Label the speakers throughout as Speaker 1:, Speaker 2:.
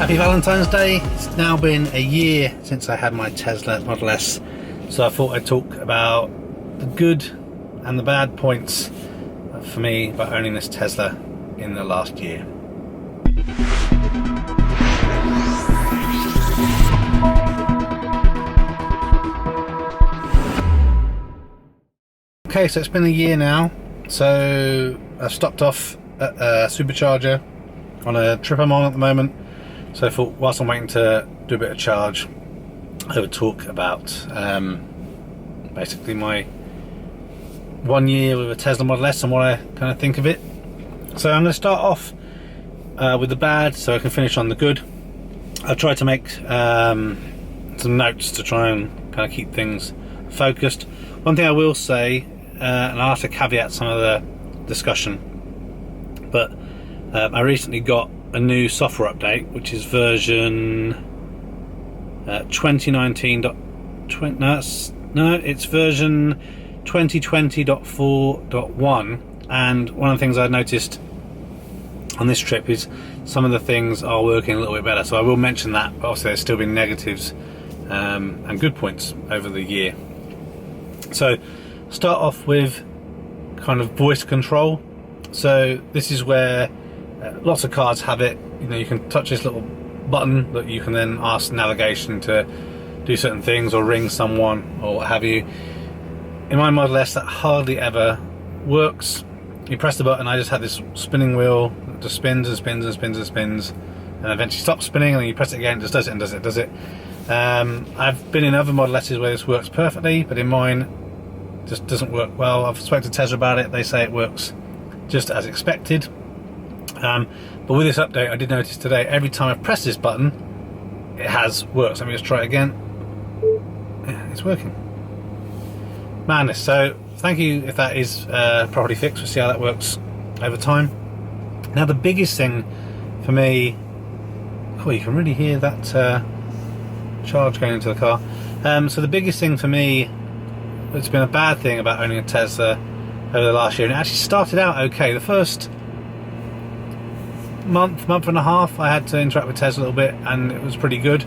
Speaker 1: Happy Valentine's Day. It's now been a year since I had my Tesla Model S, so I thought I'd talk about the good and the bad points for me about owning this Tesla in the last year. Okay, so it's been a year now, so I've stopped off at a supercharger on a trip I'm on at the moment. So I thought, whilst I'm waiting to do a bit of charge, I would talk about basically my 1 year with a Tesla Model S and what I kind of think of it. So I'm going to start off with the bad, so I can finish on the good. I've tried to make some notes to try and kind of keep things focused. One thing I will say, and I'll have to caveat some of the discussion, but I recently got a new software update, which is version 2019. It's version 2020.4.1, and one of the things I noticed on this trip is some of the things are working a little bit better. So I will mention that, but obviously there's still been negatives and good points over the year. So start off with kind of voice control. So this is where lots of cars have it. You know, you can touch this little button that you can then ask navigation to do certain things or ring someone or what have you. In my Model S, that hardly ever works. You press the button, I just had this spinning wheel that just spins and spins and spins and spins, and eventually stops spinning, and then you press it again, it just does it and does it, does it. I've been in other Model S's where this works perfectly, but in mine just doesn't work well. I've spoken to Tesla about it. They say it works just as expected. But with this update, I did notice today, every time I press this button, it has worked. Let me just try it again. Yeah, it's working. Madness. So thank you if that is properly fixed. We'll see how that works over time. Now the biggest thing for me, oh, you can really hear that charge going into the car. So the biggest thing for me, it's been a bad thing about owning a Tesla over the last year, and it actually started out okay. The first month and a half I had to interact with Tesla a little bit, and it was pretty good,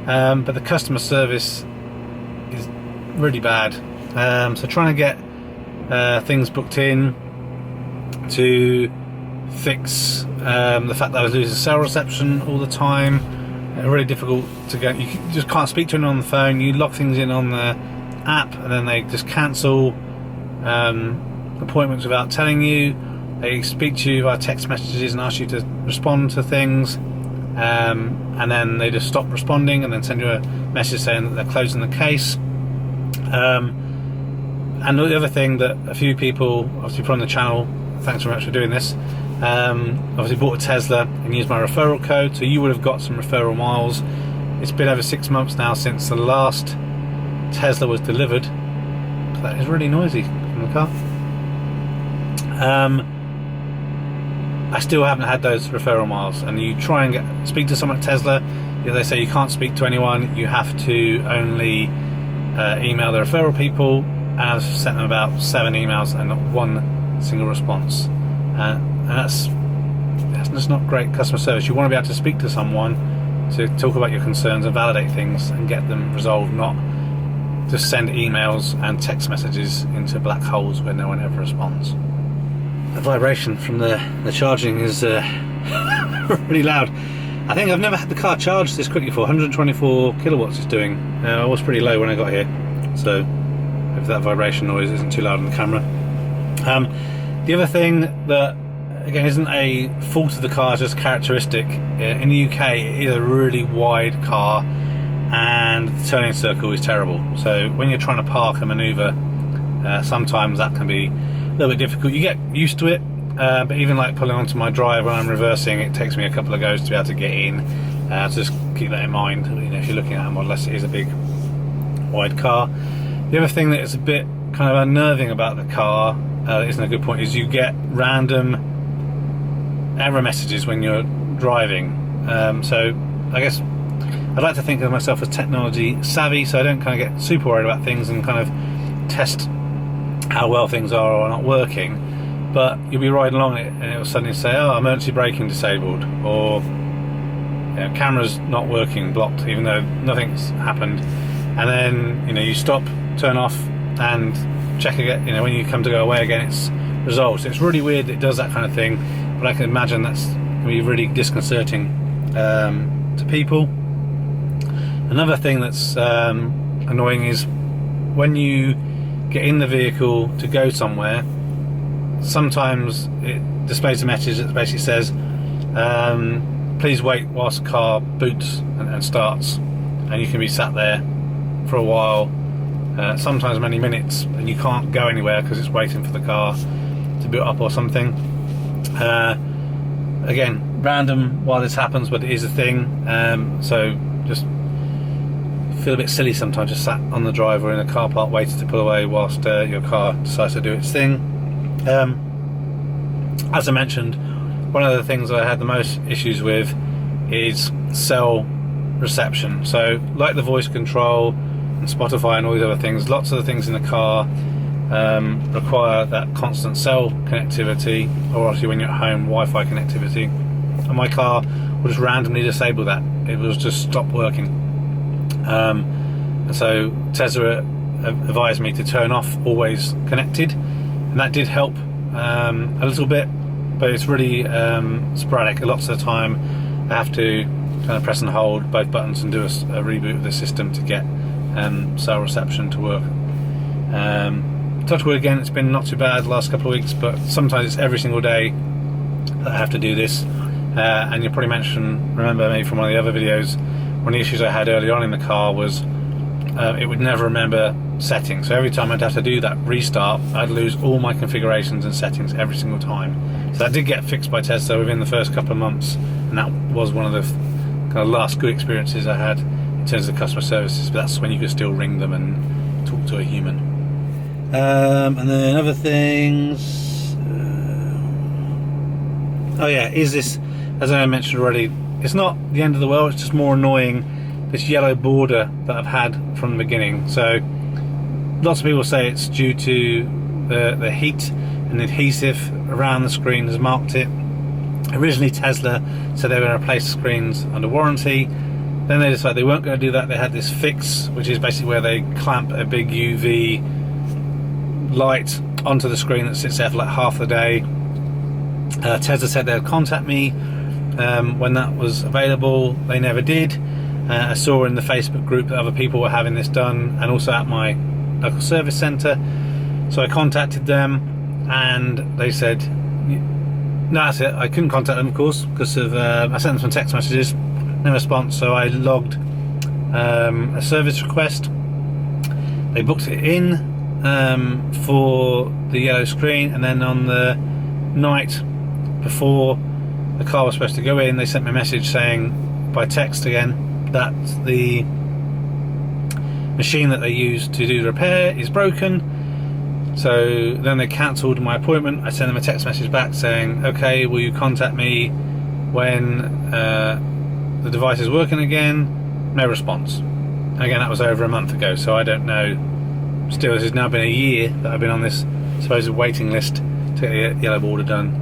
Speaker 1: but the customer service is really bad. So trying to get things booked in to fix the fact that I was losing cell reception all the time, really difficult to get. You just can't speak to anyone on the phone. You log things in on the app and then they just cancel appointments without telling you. They speak to you via text messages and ask you to respond to things, and then they just stop responding and then send you a message saying that they're closing the case. And the other thing that a few people obviously put on the channel, thanks very much for doing this, obviously bought a Tesla and used my referral code, so you would have got some referral miles. It's been over 6 months now since the last Tesla was delivered. That is really noisy from the car. I still haven't had those referral miles, and you try and speak to someone at Tesla, they say you can't speak to anyone, you have to only email the referral people, and I've sent them about 7 emails and not one single response, and that's just not great customer service. You want to be able to speak to someone to talk about your concerns and validate things and get them resolved, not just send emails and text messages into black holes where no one ever responds. The vibration from the charging is really loud. I think I've never had the car charged this quickly before. 124 kilowatts it's doing. I was pretty low when I got here, so if that vibration noise isn't too loud on the camera. The other thing that, again, isn't a fault of the car, it's just characteristic. In the UK, it is a really wide car, and the turning circle is terrible. So when you're trying to park and manoeuvre, sometimes that can be a little bit difficult. You get used to it, but even like pulling onto my drive when I'm reversing, it takes me a couple of goes to be able to get in. So just keep that in mind. You know, if you're looking at a Model S, it is a big, wide car. The other thing that is a bit kind of unnerving about the car, isn't a good point, is you get random error messages when you're driving. So I guess I'd like to think of myself as technology savvy, so I don't kind of get super worried about things and kind of test how well things are or not working. But you'll be riding along it and it will suddenly say, oh, emergency braking disabled, or camera's not working, blocked, even though nothing's happened. And then you stop, turn off, and check again. When you come to go away again, it's resolved. So it's really weird that it does that kind of thing, but I can imagine that's going to be really disconcerting to people. Another thing that's annoying is when you get in the vehicle to go somewhere, sometimes it displays a message that basically says, please wait whilst the car boots and starts, and you can be sat there for a while, sometimes many minutes, and you can't go anywhere because it's waiting for the car to boot up or something. Again, random why this happens, but it is a thing. So just feel a bit silly sometimes, just sat on the drive or in a car park waiting to pull away whilst your car decides to do its thing. As I mentioned, one of the things I had the most issues with is cell reception. So like the voice control and Spotify and all these other things, lots of the things in the car require that constant cell connectivity, or obviously when you're at home, Wi-Fi connectivity, and my car will just randomly disable that. It will just stop working. And so Tesla advised me to turn off always connected, and that did help a little bit, but it's really sporadic. Lots of the time I have to kind of press and hold both buttons and do a reboot of the system to get cell reception to work. Touch wood again, it's been not too bad the last couple of weeks, but sometimes it's every single day that I have to do this. And you probably remember me from one of the other videos, one of the issues I had early on in the car was it would never remember settings. So every time I'd have to do that restart, I'd lose all my configurations and settings every single time. So that did get fixed by Tesla within the first couple of months, and that was one of the kind of last good experiences I had in terms of customer services. But that's when you could still ring them and talk to a human. And then other things. Oh yeah, is this, as I mentioned already, it's not the end of the world. It's just more annoying, this yellow border that I've had from the beginning. So lots of people say it's due to the heat and the adhesive around the screen has marked it. Originally Tesla said they were going to replace screens under warranty. Then they decided they weren't going to do that. They had this fix, which is basically where they clamp a big UV light onto the screen that sits there for like half the day. Tesla said they'd contact me when that was available. They never did. I saw in the Facebook group that other people were having this done, and also at my local service centre. So I contacted them, and they said, no, that's it. I couldn't contact them, of course, because of I sent them some text messages, no response. So I logged a service request. They booked it in for the yellow screen, and then on the night before the car was supposed to go in, they sent me a message saying, by text again, that the machine that they used to do the repair is broken. So then they cancelled my appointment. I sent them a text message back saying, okay, will you contact me when the device is working again? No response. Again, that was over a month ago, so I don't know. Still, this has now been a year that I've been on this supposed waiting list to get the yellow border done,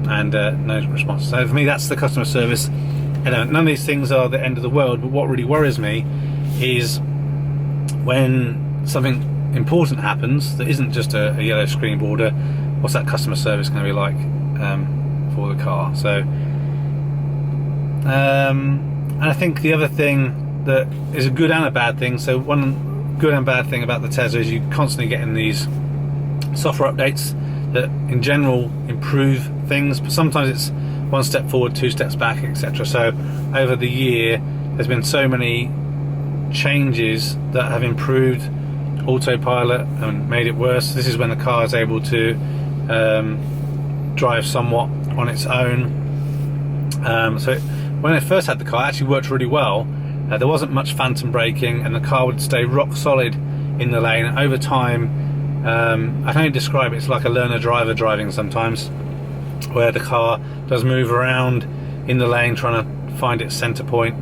Speaker 1: and no response. So for me, that's the customer service. None of these things are the end of the world, but what really worries me is when something important happens that isn't just a yellow screen border. What's that customer service going to be like for the car? So and I think the other thing that is a good and a bad thing, so one good and bad thing about the Tesla is you constantly getting these software updates that in general improve things, but sometimes it's one step forward, two steps back, etc. So over the year there's been so many changes that have improved Autopilot and made it worse. This is when the car is able to drive somewhat on its own. So when I first had the car, it actually worked really well. There wasn't much phantom braking, and the car would stay rock solid in the lane. Over time, I can only describe it, it's like a learner driver driving sometimes, where the car does move around in the lane trying to find its center point,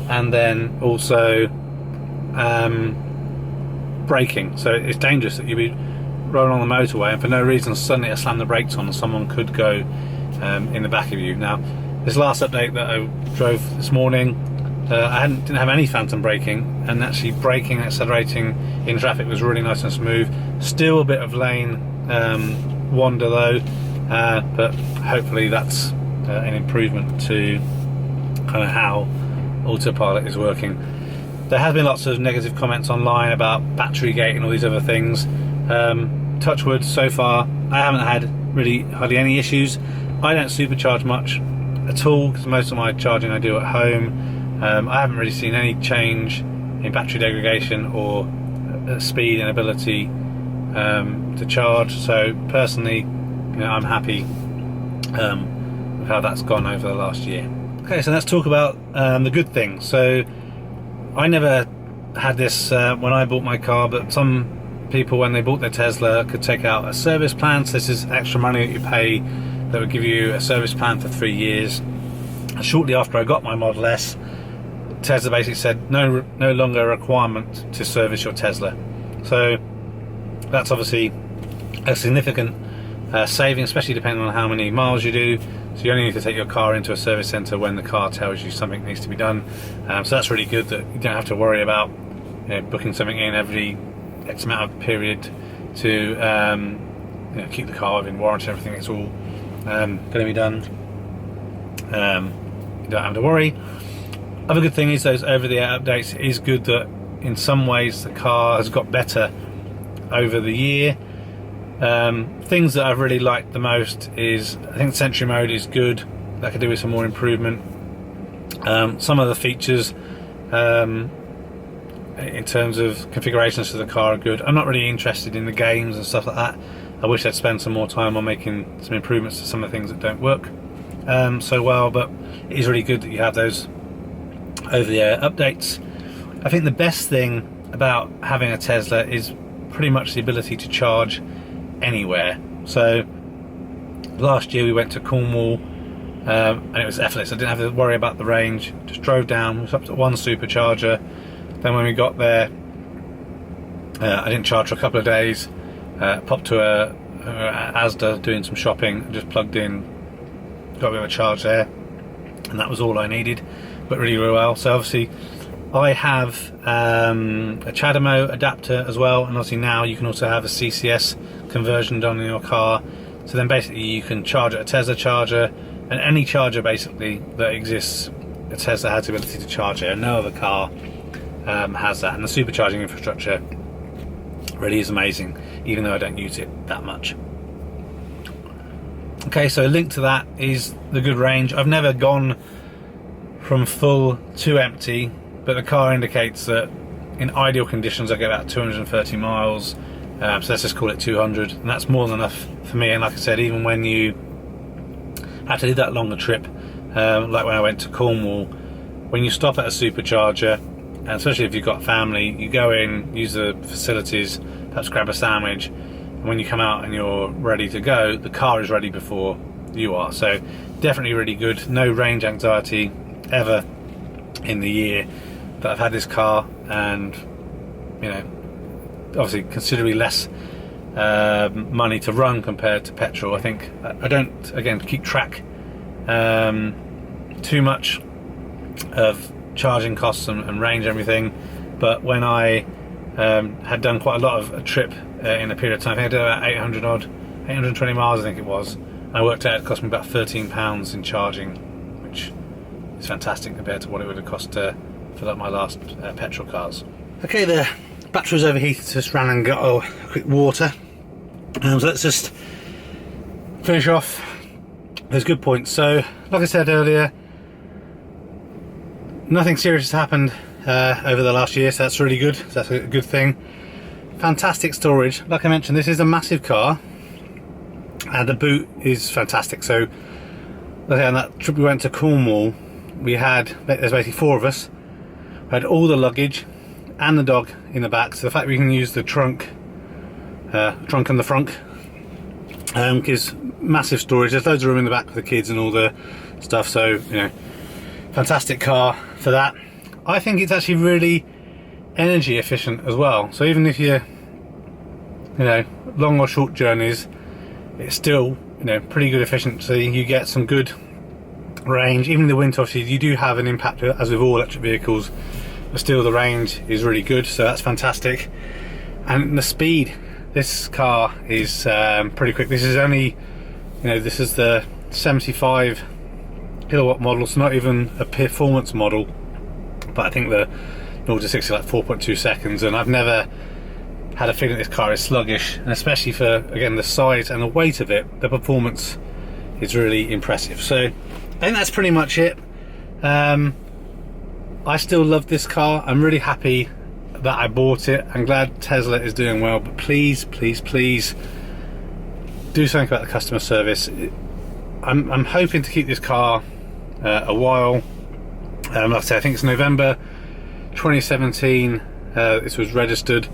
Speaker 1: and then also braking. So it's dangerous that you'd be rolling on the motorway and for no reason suddenly I slam the brakes on and someone could go in the back of you. Now this last update that I drove this morning, I didn't have any phantom braking, and actually braking and accelerating in traffic was really nice and smooth. Still a bit of lane wander though, but hopefully that's an improvement to kind of how Autopilot is working. There have been lots of negative comments online about battery gate and all these other things. Touch wood, so far I haven't had really hardly any issues. I don't supercharge much at all because most of my charging I do at home. I haven't really seen any change in battery degradation or speed and ability to charge. So personally, I'm happy with how that's gone over the last year. Okay, so let's talk about the good things. So I never had this when I bought my car, but some people, when they bought their Tesla, could take out a service plan. So this is extra money that you pay that would give you a service plan for 3 years. And shortly after I got my Model S, Tesla basically said no longer a requirement to service your Tesla. So that's obviously a significant saving, especially depending on how many miles you do. So you only need to take your car into a service centre when the car tells you something needs to be done. So that's really good that you don't have to worry about booking something in every X amount of period to keep the car within warranty and everything. It's all going to be done. You don't have to worry. Other good thing is those over-the-air updates. It is good that in some ways the car has got better over the year. Things that I've really liked the most is, I think Sentry mode is good. That could do with some more improvement. Some of the features in terms of configurations for the car are good. I'm not really interested in the games and stuff like that. I wish I'd spend some more time on making some improvements to some of the things that don't work so well, but it is really good that you have those over-the-air updates. I think the best thing about having a Tesla is pretty much the ability to charge anywhere. So last year we went to Cornwall and it was effortless. I didn't have to worry about the range. Just drove down, was up to one supercharger. Then when we got there, I didn't charge for a couple of days. Popped to a Asda doing some shopping and just plugged in, got a bit of a charge there, and that was all I needed. But really well. So obviously I have a CHAdeMO adapter as well, and obviously now you can also have a CCS conversion done in your car. So then basically you can charge at a Tesla charger, and any charger basically that exists, a Tesla has the ability to charge it, and no other car has that. And the supercharging infrastructure really is amazing, even though I don't use it that much. Okay, so a link to that is the good range. I've never gone from full to empty, but the car indicates that in ideal conditions I get about 230 miles, so let's just call it 200, and that's more than enough for me. And like I said, even when you have to do that longer trip, like when I went to Cornwall, when you stop at a supercharger, and especially if you've got family, you go in, use the facilities, perhaps grab a sandwich, and when you come out and you're ready to go, the car is ready before you are. So definitely really good. No range anxiety ever in the year that I've had this car, and obviously considerably less money to run compared to petrol. I think I don't, again, keep track too much of charging costs and range and everything, but when I had done quite a lot of a trip in a period of time, I think I did about 820 miles I think it was, and I worked out it cost me about £13 in charging, which is fantastic compared to what it would have cost to fill up my last petrol cars. Okay, the battery was overheated, so just ran and got a quick water. So let's just finish off those good points. So like I said earlier, nothing serious has happened over the last year, so that's really good. So that's a good thing. Fantastic storage. Like I mentioned, this is a massive car and the boot is fantastic. So okay, on that trip we went to Cornwall, there's basically 4 of us. We had all the luggage and the dog in the back, so the fact we can use the trunk and the front gives massive storage. There's loads of room in the back for the kids and all the stuff, so fantastic car for that. I think it's actually really energy efficient as well, so even if you're long or short journeys, it's still pretty good efficiency. You get some good range. Even in the winter, obviously, you do have an impact, as with all electric vehicles, but still the range is really good, so that's fantastic. And the speed, this car is pretty quick. This is only, this is the 75 kilowatt model, so not even a performance model, but I think the 0 to 60 like 4.2 seconds, and I've never had a feeling this car is sluggish, and especially for, again, the size and the weight of it, the performance is really impressive. So I think that's pretty much it. I still love this car. I'm really happy that I bought it. I'm glad Tesla is doing well, but please, please, please do something about the customer service. I'm hoping to keep this car a while. Like I say, I think it's November 2017 this was registered,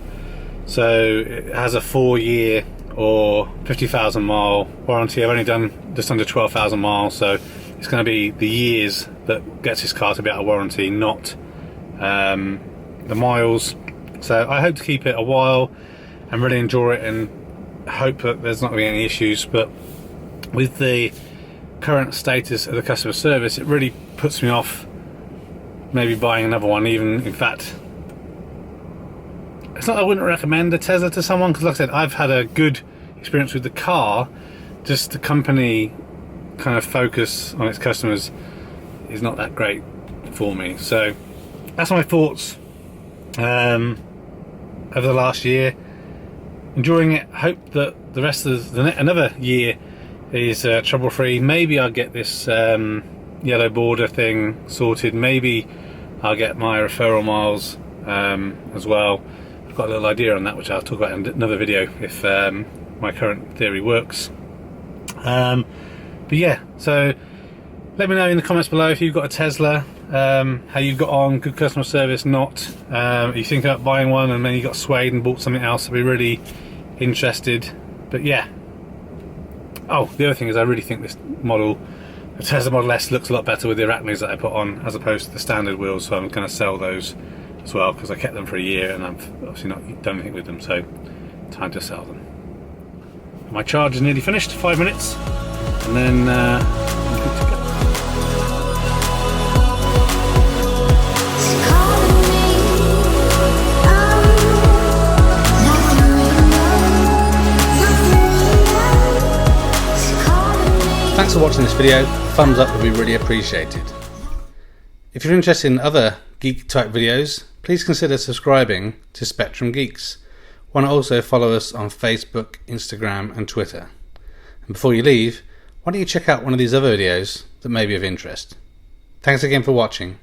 Speaker 1: so it has a 4-year or 50,000 mile warranty. I've only done just under 12,000 miles, so it's going to be the years that gets this car to be out of warranty, not the miles. So I hope to keep it a while and really enjoy it, and hope that there's not going to be any issues. But with the current status of the customer service, it really puts me off maybe buying another one. Even, in fact, it's not that I wouldn't recommend a Tesla to someone, because like I said, I've had a good experience with the car, just the company kind of focus on its customers is not that great for me. So that's my thoughts over the last year. Enjoying it. Hope that the rest of another year is trouble free. Maybe I'll get this yellow border thing sorted. Maybe I'll get my referral miles as well. I've got a little idea on that, which I'll talk about in another video if my current theory works. But yeah, so let me know in the comments below if you've got a Tesla, how you've got on, good customer service, not. You think about buying one and then you got swayed and bought something else. I'd be really interested. But yeah. Oh, the other thing is, I really think this model, the Tesla Model S, looks a lot better with the arachnids that I put on as opposed to the standard wheels. So I'm going to sell those as well, because I kept them for a year and I've obviously not done anything with them. So time to sell them. My charge is nearly finished, 5 minutes, and then I'm good to go. Thanks for watching this video. Thumbs up would be really appreciated. If you're interested in other geek type videos, please consider subscribing to Spectrum Geeks. Why not also follow us on Facebook, Instagram and Twitter? And before you leave, why don't you check out one of these other videos that may be of interest. Thanks again for watching.